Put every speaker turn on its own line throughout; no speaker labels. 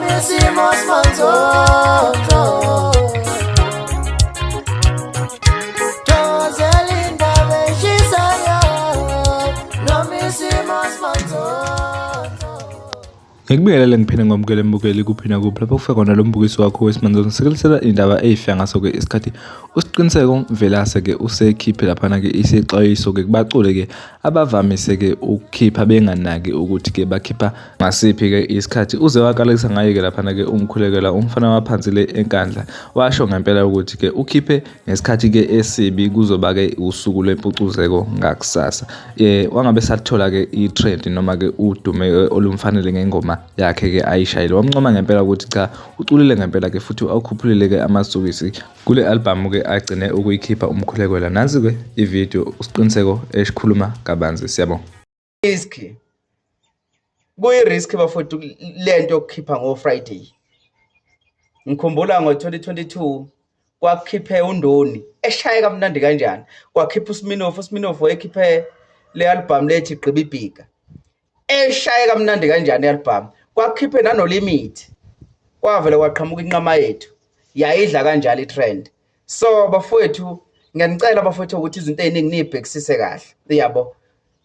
noma isimo simanzonzo dozela indaba eshisayo noma isimo simanzonzo.
Ngikubingelele ngiphinde ngomkele mbukeli kuphina kuphi lapho kufika khona lo mbukiso wakho wesimanje ngisekelisela indaba ezifika ngaso ke isikhathi usiqiniseko Mvelase ke usekhiphe lapha ke isixwayiso ke kubacule ke abavamise ke ukukhipha benganaki ukuthi ke bakhipha ngasiphi ke isikhathi uze wakalekisa ngaye ke lapha ke umkhulekela umfana waphansi le enkandla washo ngempela ukuthi ke ukhiphe ngesikhathi ke esibi kuzoba ke usuku lempucuzeko ngakusasa wangabe sathola ke i-trend noma ke udume olumfanele ngengoma yakhe ke ayishayile wamncoma ngempela ukuthi cha uculile ngempela ke futhi awukhuphulile ke amasukisi kule album ke agcine ukuyikhipha umkhulekela nazi ke i-video usiqiniseko esikhuluma kabanzi siyabonga.
Risk kuyi-risk bafowethu lento yokukhipha ngo-Friday. Ngikhumbula ngo-2022 kwakhiphe uNdoni eshaye kamnandi kanjani kwakhipha uSminoff wayekhiphe le album lethi Gqiba Ibhika eshaye kamnandi kanjani i-album kwakhiphe nanoLimit kwavela kwaqhamuka inqama yethu yayidla kanjalo i-trend. So bafowethu ngiyanicela bafowethu ukuthi izinto eziningi nibhekisise kahle yabo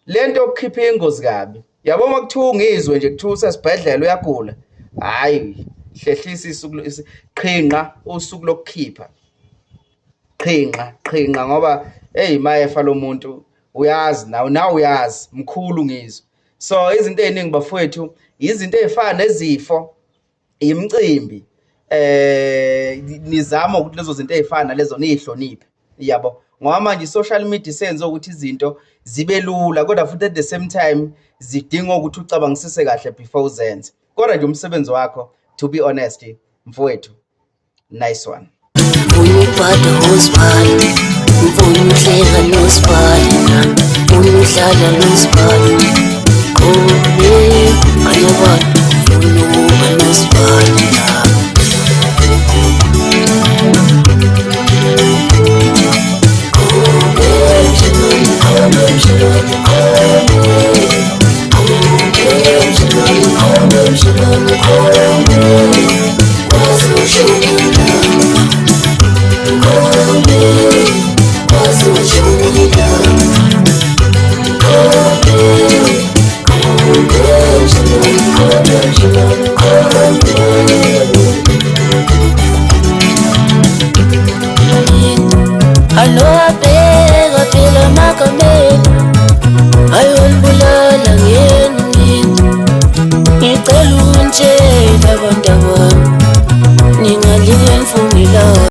lento yokukhipha ingozi kabi yabo makuthiwa ungizwe nje kuthiwa usesibhedlela uyagula hayi hlehlisa isuku qhinqa usuku lokukhipha qhinqa ngoba hey mayefa lo muntu uyazi nawe uyazi mkhulu ngizwe. So izinto eziningi bafowethu izinto ezifana nezifo imicimbi nizama ukuthi lezo zinto ezifana lezo nihloniphe yabo ngoba manje social media senze ukuthi izinto zibe lula kodwa futhi at the same time zidinga ukuthi ucabangisise kahle before uzenze kodwa nje umsebenzi wakho to be honest mfowethu nice one.
Uyubhada hospitali uyuhlela nospitali uyuhlala nospitali kone ayabona uyuba nospitali ngicela untshela abantu